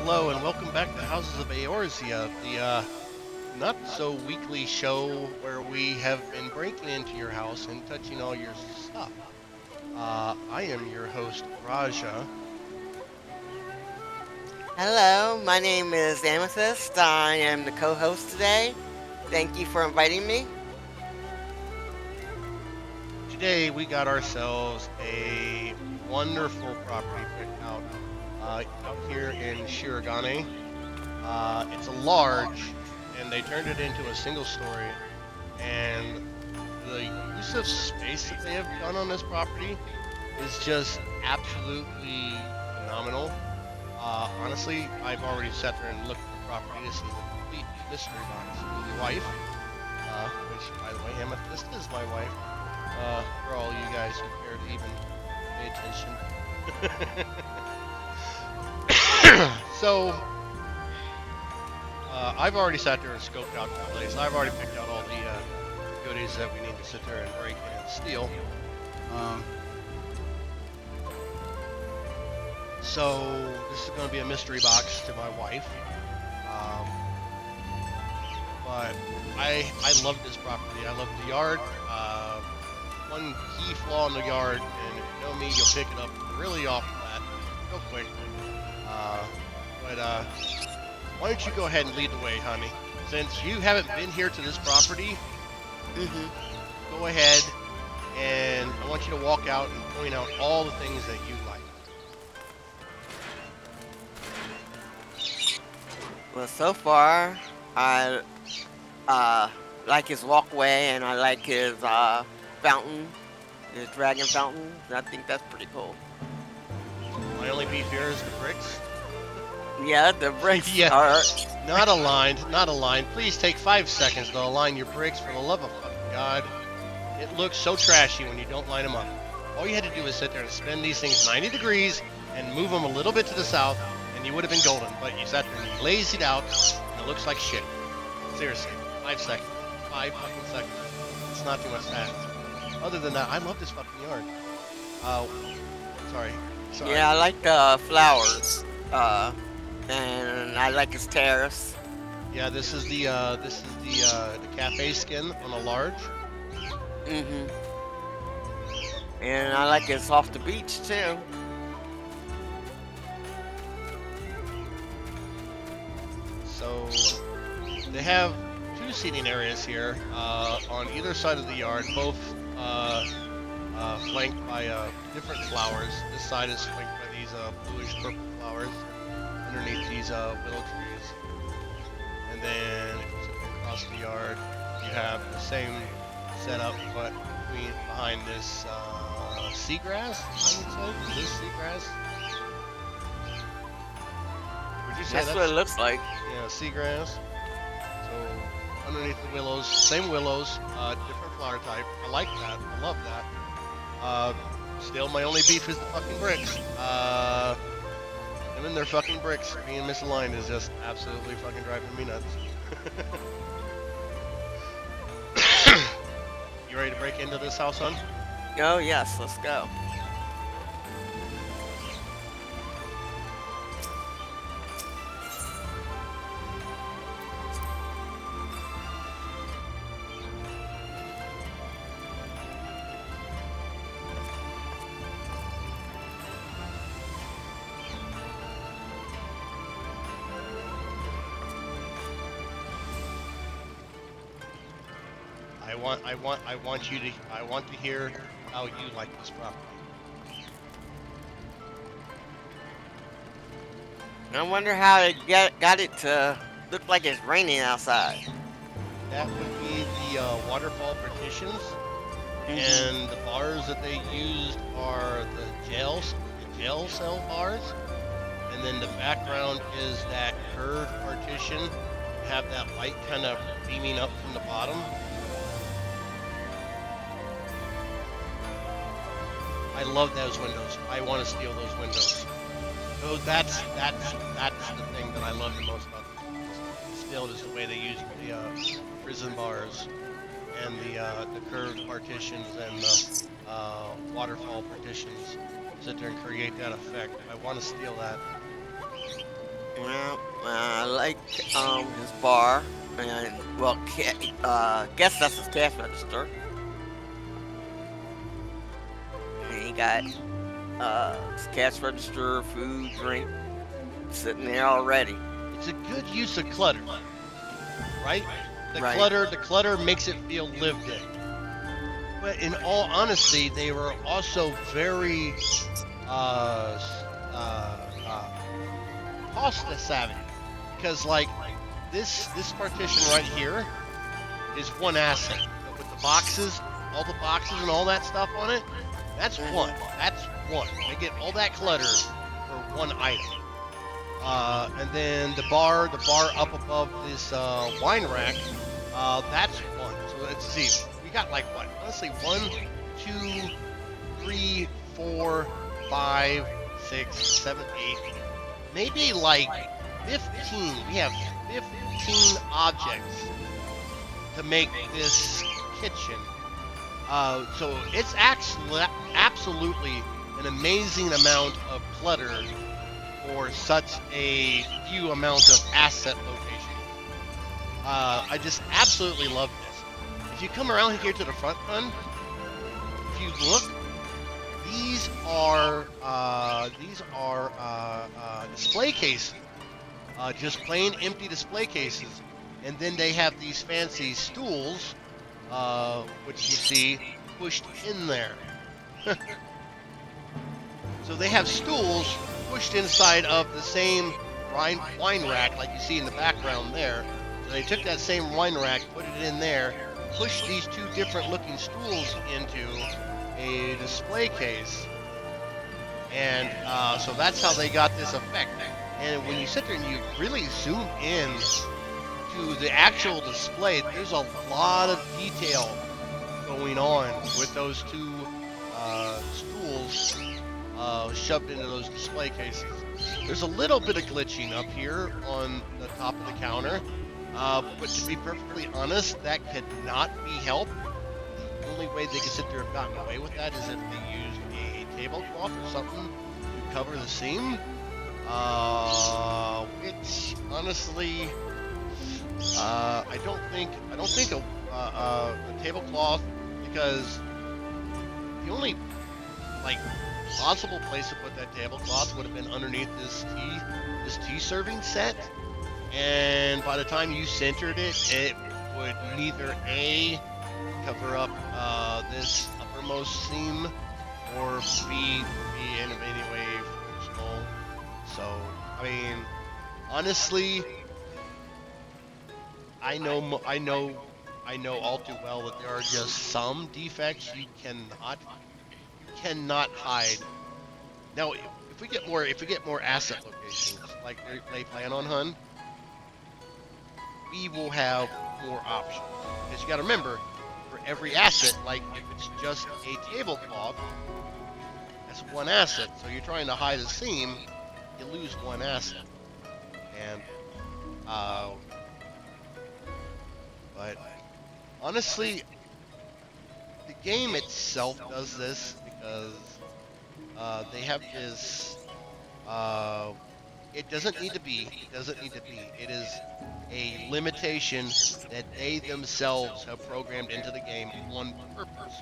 Hello and welcome back to Houses of Eorzea, the not so weekly show where we have been breaking into your house and touching all your stuff. I am your host, Raja. Hello, my name is Amethyst. I am the co-host today. Thank you for inviting me. Today we got ourselves a wonderful property picked out here in Shirogane. It's a large, and they turned it into a single story. And the use of space that they have done on this property is just absolutely phenomenal. Honestly, I've already sat there and looked at the property. This is a complete mystery box. My wife, which by the way, Amethyst is my wife. For all you guys who care to even pay attention. So, I've already sat there and scoped out the place. I've already picked out all the goodies that we need to sit there and break in and steal. Um, So this is going to be a mystery box to my wife. Um, but I love this property. I love the yard. One key flaw in the yard, and if you know me, you'll pick it up really off the bat, real quick. Uh, but why don't you go ahead and lead the way, honey? Since you haven't been here to this property, hmm go ahead and I want you to walk out and point out all the things that you like. Well, so far, I uh, like his walkway and I like his fountain, his dragon fountain. I think that's pretty cool. My only beef here is the bricks. Yeah, the bricks Yeah, are. not aligned, not aligned. Please take 5 seconds to align your bricks for the love of fucking God. It looks so trashy when you don't line them up. All you had to do was sit there and spin these things 90 degrees and move them a little bit to the south, and you would have been golden. But you sat there and you lazied out, and it looks like shit. Seriously, 5 seconds. 5 fucking seconds. It's not too much to ask. Other than that, I love this fucking yard. Uh, sorry. Sorry. Yeah, I like the flowers. And I like his terrace. Yeah, this is the cafe skin on a large. hmm And I like his off the beach too. So they have two seating areas here on either side of the yard, both flanked by different flowers. This side is flanked by these bluish purple flowers underneath these willow trees. And then if you look across the yard, you have the same setup, but behind this seagrass. I would say is this seagrass. Would you say That's what that's it looks like. seagrass? So underneath the willows, same willows, different flower type. I like that. I love that. Uh, Still, my only beef is the fucking bricks. Them and their fucking bricks being misaligned is just absolutely fucking driving me nuts. You ready to break into this house, son? Oh yes, let's go. I want to hear how you like this property. I wonder how they got it to look like it's raining outside. That would be the waterfall partitions, hmm and the bars that they used are the jail cell bars, and then the background is that curved partition. Have that light kind of beaming up from the bottom. I love those windows. I want to steal those windows. So that's the thing that I love the most about this build is the way they use the prison bars and the curved partitions and the waterfall partitions. Sit there and create that effect. I want to steal that. Well, I like his bar, and well, guess that's his cash register. And he got his cash register, food, drink sitting there already. It's a good use of clutter, right? Right. The clutter makes it feel lived in. But in all honesty, they were also very uh, uh, cost savvy because like this partition right here is one asset. But with the boxes, all the boxes and all that stuff on it, that's one. Mhm. That's one. They get all that clutter for one item. And then the bar up above this wine rack, that's one. So let's see. We got like what? Honestly, 1, 2, 3, 4, 5, 6, 7, 8, maybe like 15. We have 15 objects to make this kitchen. So it's actually absolutely an amazing amount of clutter for such a few amount of asset location. I just absolutely love this. If you come around here to the front run, if you look, these are display cases, just plain empty display cases, and then they have these fancy stools, which you see pushed in there. So they have stools pushed inside of the same wine rack like you see in the background there. So they took that same wine rack, put it in there, pushed these two different looking stools into a display case, and so that's how they got this effect. And when you sit there and you really zoom in to the actual display, there's a lot of detail going on with those two stools shoved into those display cases. There's a little bit of glitching up here on the top of the counter, but to be perfectly honest, that could not be helped. The only way they could sit there and gotten away with that is if they used a tablecloth or something to cover the seam, which honestly, I don't think a tablecloth, because the only like possible place to put that tablecloth would have been underneath this tea serving set, and by the time you centered it, it would neither A, cover up this uppermost seam, or B, be in any way functional. So I mean, honestly, I know all too well that there are just some defects you cannot hide. Now, if we get more asset locations like they plan on, Hun, we will have more options. Because you got to remember, for every asset, like if it's just a tablecloth, that's one asset. So you're trying to hide a seam, you lose one asset. And but honestly, the game itself does this because they have this. It doesn't need to be. It doesn't need to be. It is a limitation that they themselves have programmed into the game on purpose.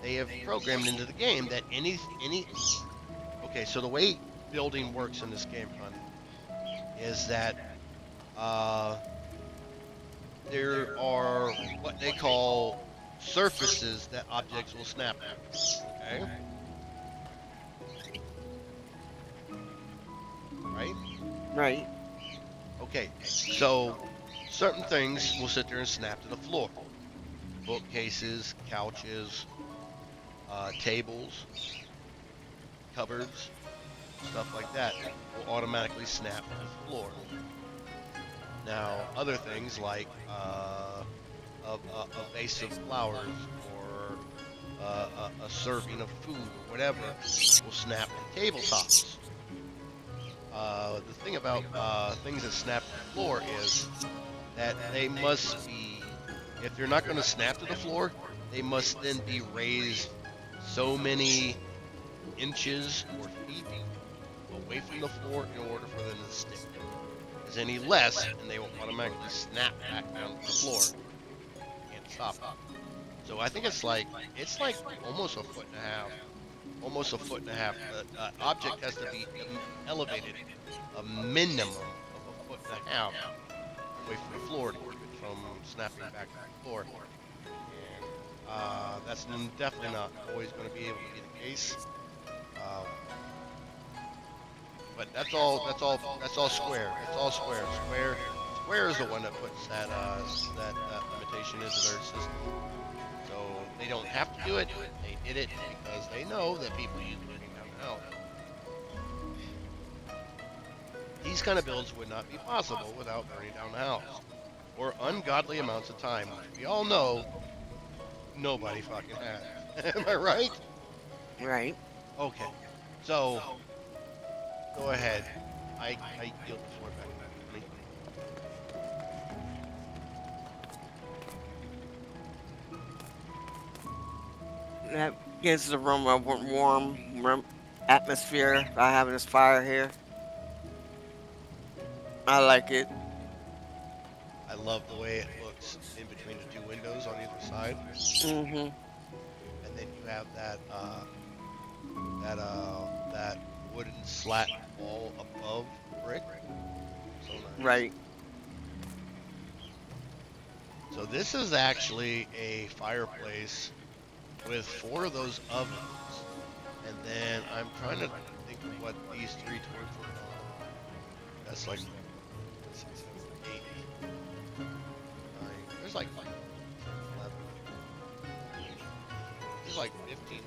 They have programmed into the game that any. Okay, so the way building works in this game, Hun, is that uh, there are what they call surfaces that objects will snap at. Okay, right? Right. Okay, so certain things will sit there and snap to the floor. Bookcases, couches, tables, cupboards, stuff like that will automatically snap to the floor. Now, other things like a vase of flowers or a serving of food or whatever will snap to tabletops. The thing about things that snap to the floor is that they must be, if they're not going to snap to the floor, they must then be raised so many inches or feet away from the floor in order for them to stick. Because any less, and they will automatically snap back down to the floor. You can't stop it. So I think it's like almost a foot and a half, almost a foot and a half. The object has to be elevated a minimum of a foot and a half away from the floor to keep it from snapping back to the floor. And that's definitely not always going to be able to be the case. Um, but that's all. That's all. That's all square. That's all square. Square is the one that puts that limitation into their system. So they don't have to do it. They did it because they know that people use burning down the house. These kind of builds would not be possible without burning down the house, or ungodly amounts of time, which we all know nobody fucking has. Am I right? Right. Okay. So go ahead. I yield the floor back to me. That gives the room a warm atmosphere by having this fire here. I like it. I love the way it looks in between the two windows on either side, Hmm. and then you have that wooden slat wall above the brick. So nice. Right. So this is actually a fireplace with 4 of those ovens, and then I'm trying to think of what these 3 torches are. That's like 6, 7, 8, 9. There's like 11. There's like 15.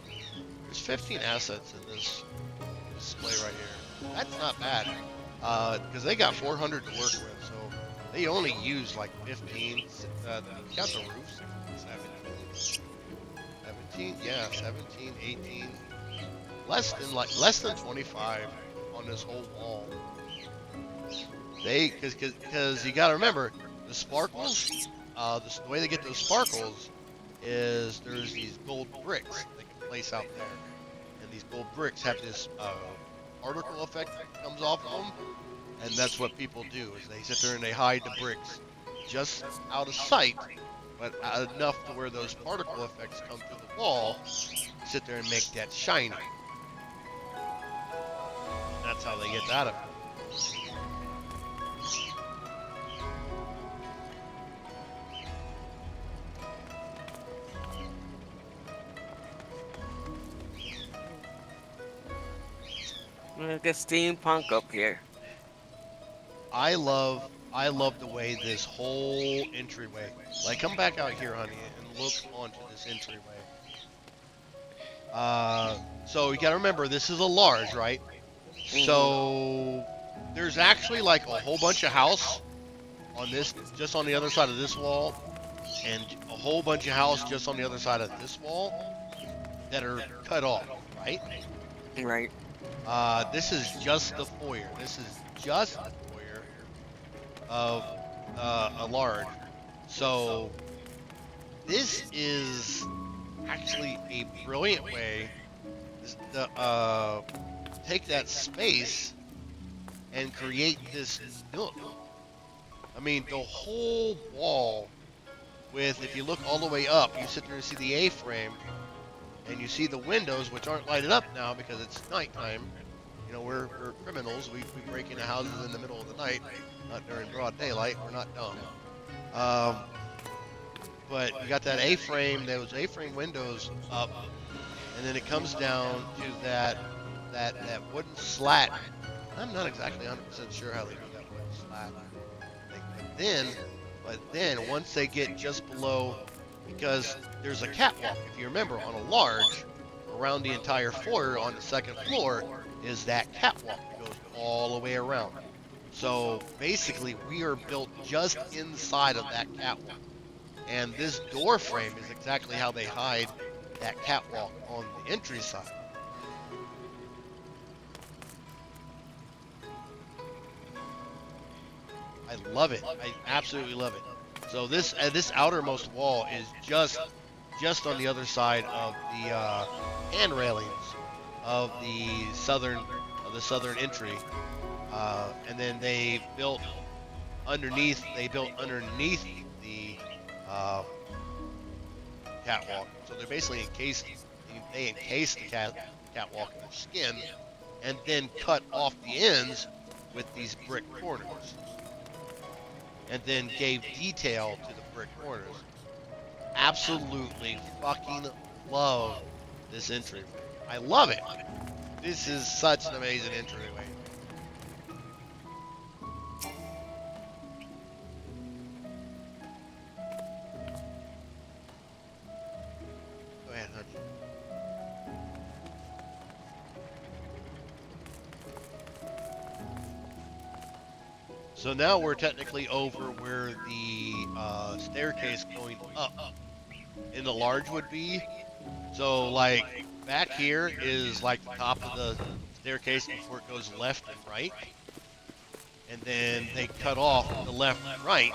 There's 15 assets in this display right here. That's not bad, because they got 400 to work with, so they only use like 15. Got the roof 17, yeah, 17, 18. Less than 25 on this whole wall. Because you got to remember the sparkles. The way they get those sparkles is there's these gold bricks they can place out there, and these gold bricks have this particle effect that comes off of them, and that's what people do is they sit there and they hide the bricks just out of sight, but enough to where those particle effects come through the wall, sit there and make that shiny. That's how they get out of it. Look at steampunk up here. I love the way this whole entryway. Like, come back out here, honey, and look onto this entryway. So you gotta remember, this is a large, right? So there's actually like a whole bunch of house on this, just on the other side of this wall, and a whole bunch of house just on the other side of this wall that are cut off, right? Right. This is just the foyer. This is just the foyer of a large. So this is actually a brilliant way to take that space and create this nook. I mean, the whole wall with, if you look all the way up, you sit there and see the A-frame, and you see the windows, which aren't lighted up now because it's nighttime. You know, we're criminals. We break into houses in the middle of the night, not during broad daylight. We're not dumb. But you got that A-frame, those A-frame windows up, and then it comes down to that wooden slat. I'm not exactly 100% sure how they do that wooden slat thing. But then once they get just below, because there's a catwalk, if you remember, on a large, around the entire foyer on the second floor is that catwalk that goes all the way around. So basically, we are built just inside of that catwalk. And this door frame is exactly how they hide that catwalk on the entry side. I love it. I absolutely love it. So this outermost wall is just on the other side of the hand railings of the southern of the southern entry, and then they built underneath. They built underneath the uh, catwalk. So they're basically encased. They encased the catwalk in their skin, and then cut off the ends with these brick corners, and then gave detail to the brick corners. Absolutely fucking love this entryway. I love it. This is such an amazing entryway. Go ahead, Hutch. So now we're technically over where the staircase going up in the large would be. So like back here is like the top of the staircase before it goes left and right. And then they cut off the left and right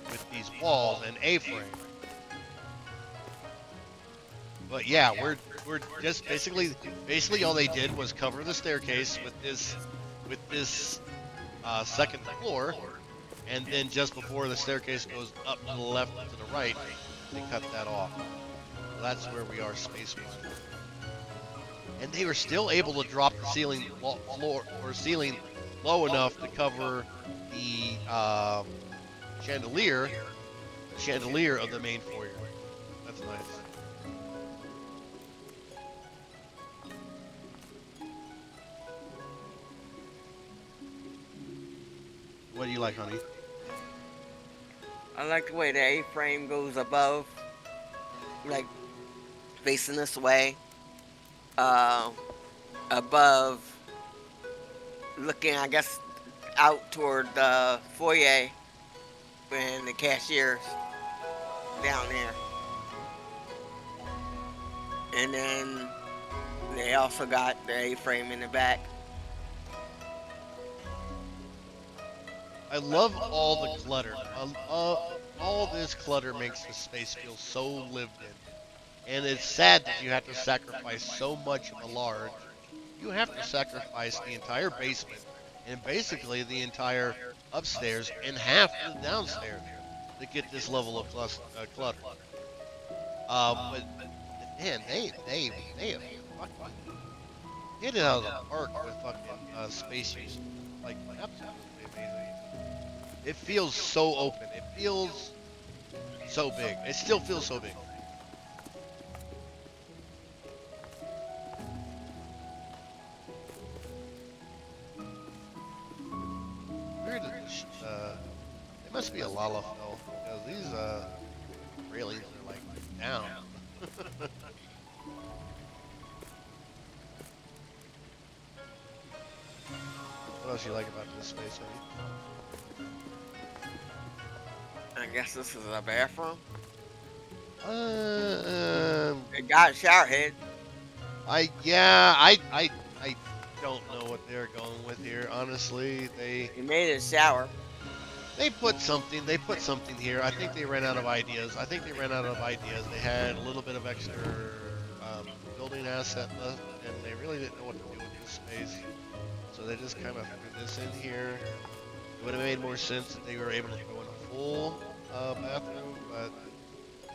with these walls and A-frame. But yeah, we're just basically all they did was cover the staircase with this second floor, and then just before the staircase goes up to the left and to the right, they cut that off. So that's where we are space-wise. And they were still able to drop the ceiling ceiling low enough to cover the chandelier of the main foyer. That's nice. What do you like, honey? I like the way the A-frame goes above, like facing this way, uh, above, looking, I guess, out toward the foyer and the cashiers down there. And then they also got the A-frame in the back. I love all the clutter. All this clutter makes the space feel so lived in. And it's sad that you have to sacrifice so much of a large. You have to sacrifice the entire basement and basically the entire upstairs and half of the downstairs to get this level of clutter. But man, they have fucking hit it out of the park with fucking space use. Like absolutely amazing. It feels so open. It feels so big. It still feels so big. Weird that it must be a Lalafell because these railings are like down. What else you like about this space, honey? I guess this is a bathroom. Um, It got a shower head. I don't know what they're going with here. Honestly, It made it a shower. they put something here. I think they ran out of ideas. They had a little bit of extra building asset left, and they really didn't know what to do with this space. So they just kind of threw this in here. It would have made more sense if they were able to throw in a full bathroom, but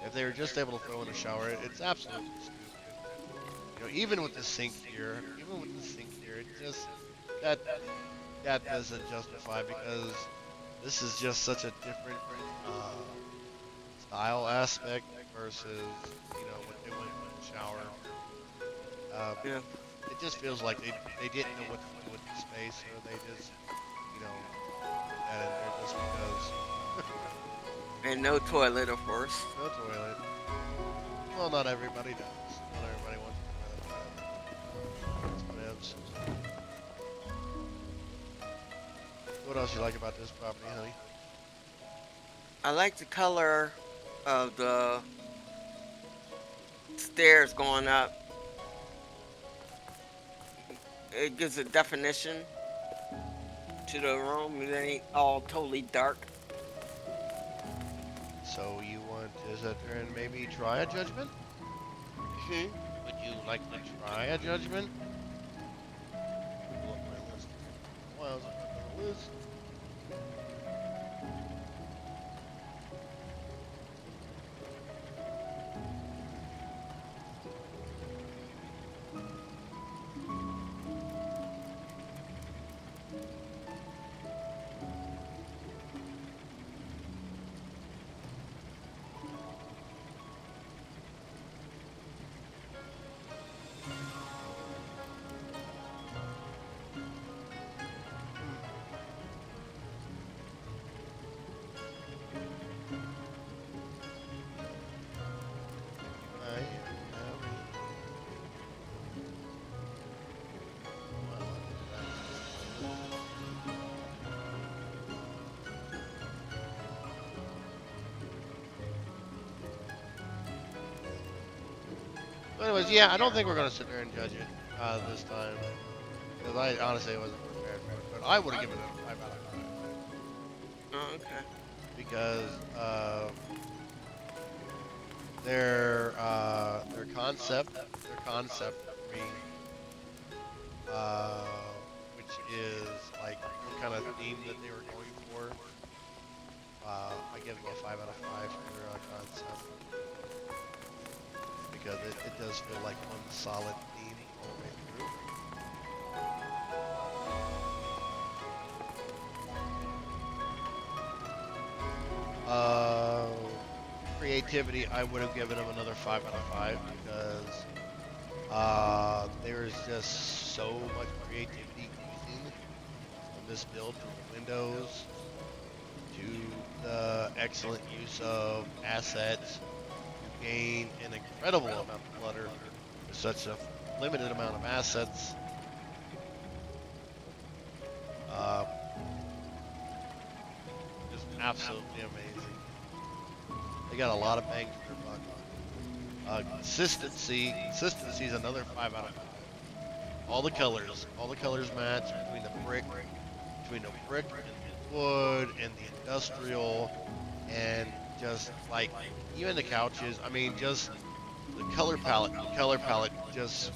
if they were just able to throw in a shower, it's absolutely stupid. You know, even with the sink here, it just that that doesn't justify because this is just such a different style aspect versus what they went with the shower. Yeah. It just feels like they didn't know what to do with the space, or they just put that in there just because. And no toilet, of course. No toilet. Well, not everybody does. Not everybody wants a toilet. That's what is. What else you like about this property, honey? I like the color of the stairs going up. It gives a definition to the room. It ain't all totally dark. So you want to sit there and maybe try a judgment? Hmm. Would you like to try a judgment? is. I am having. Well, let me do that just a moment. But anyways, yeah, I don't think we're gonna sit there and judge it this time because I honestly wasn't prepared for it. But I would have given it a 5 out of 5 Oh, okay. because their concept for me, uh, which is like what kind of theme that they were going for. I give them a 5 out of 5 for their concept because it does feel like one solid theme all the way through. Uh, Creativity, I would have given them another 5 out of 5 because there's just so much creativity oozing from this build, from the windows to the excellent use of assets to gain an incredible amount of clutter with such a limited amount of assets. Uh, just absolutely amazing. They got a lot of bang for their buck. Consistency is another 5 out of 5. All the colors match between the brick and the wood and the industrial, and just like even the couches. I mean, just the color palette just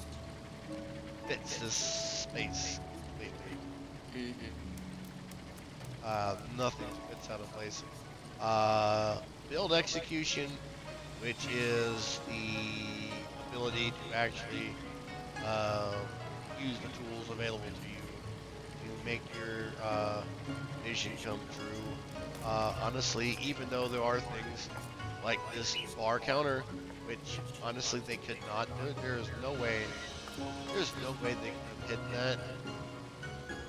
fits this space completely. Mhm. Nothing fits out of place. Build execution, which is the ability to actually um, use the tools available to you to make your vision come true. Honestly, even though there are things like this bar counter, which honestly they could not. There's no way they could have hidden that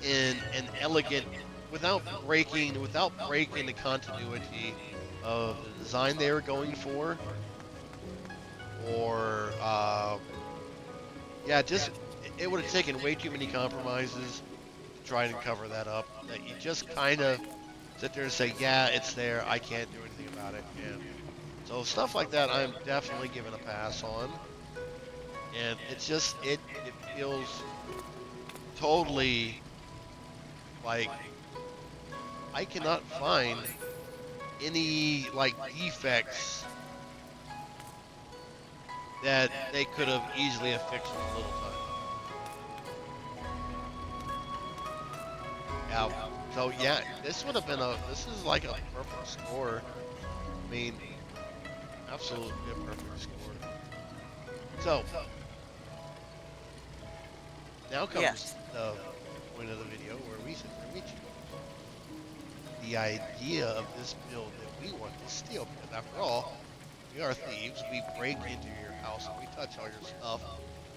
in an elegant, without breaking the continuity of the design they were going for, or yeah, just it would have taken way too many compromises to try and cover that up. That you just kind of sit there and say, yeah, it's there. I can't do anything about it. And so stuff like that, I'm definitely giving a pass on. And it's just it feels totally like I cannot find any like defects that they could have easily have fixed with a little time. Yeah. So yeah, this is like a perfect score. I mean, absolutely a perfect score. So now comes Yes. the point of the video where we sit there and we choose the idea of this build that we want to steal, because after all, we are thieves. We break into your house and we touch all your stuff,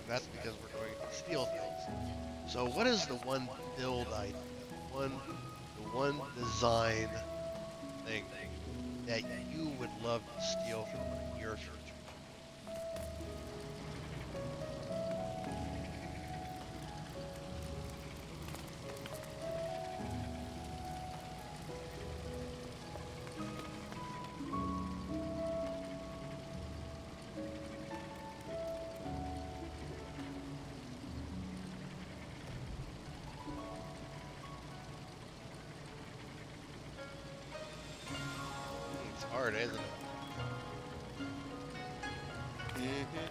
and that's because we're going to steal things. So what is the one build idea, the one design thing that you would love to steal from the near future? It's hard, isn't it? Mhm.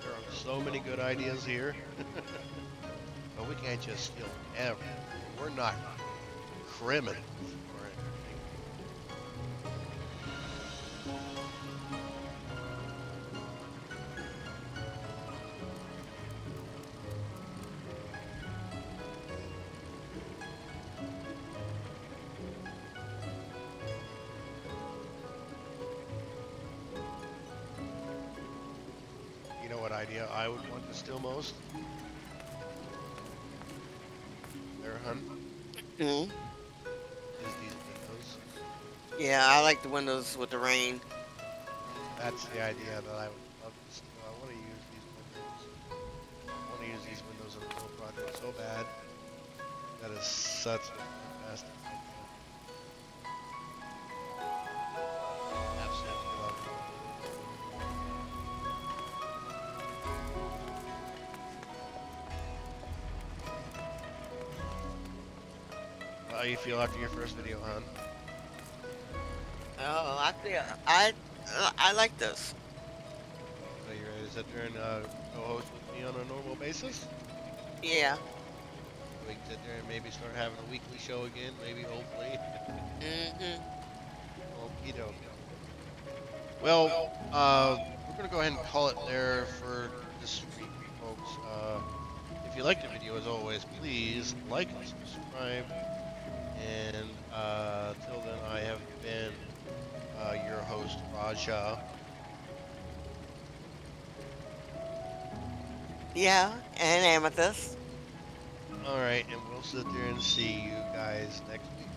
There are so many good ideas here, but we can't just steal everything. We're not criminals or anything. You know what idea I would want to steal most? There, hun, Mhm. is these windows. Yeah, I like the windows with the rain. That's the idea that I would love to steal. I want to use these windows. I want to use these windows in the Bill project so bad. That is such a fantastic idea. Absolutely love it. How you feel after your first video, hon? Oh, I like this. So you ready to sit there and co-host with me on a normal basis? Yeah. We can sit there and maybe start having a weekly show again, maybe, hopefully. Mhm. Okie dokie. Well, we're going to go ahead and call it there for this week, folks. If you liked the video, as always, please like and subscribe. And till then, I have been your host, Raja. Yeah, and amethyst. All right, and we'll sit there and see you guys next week.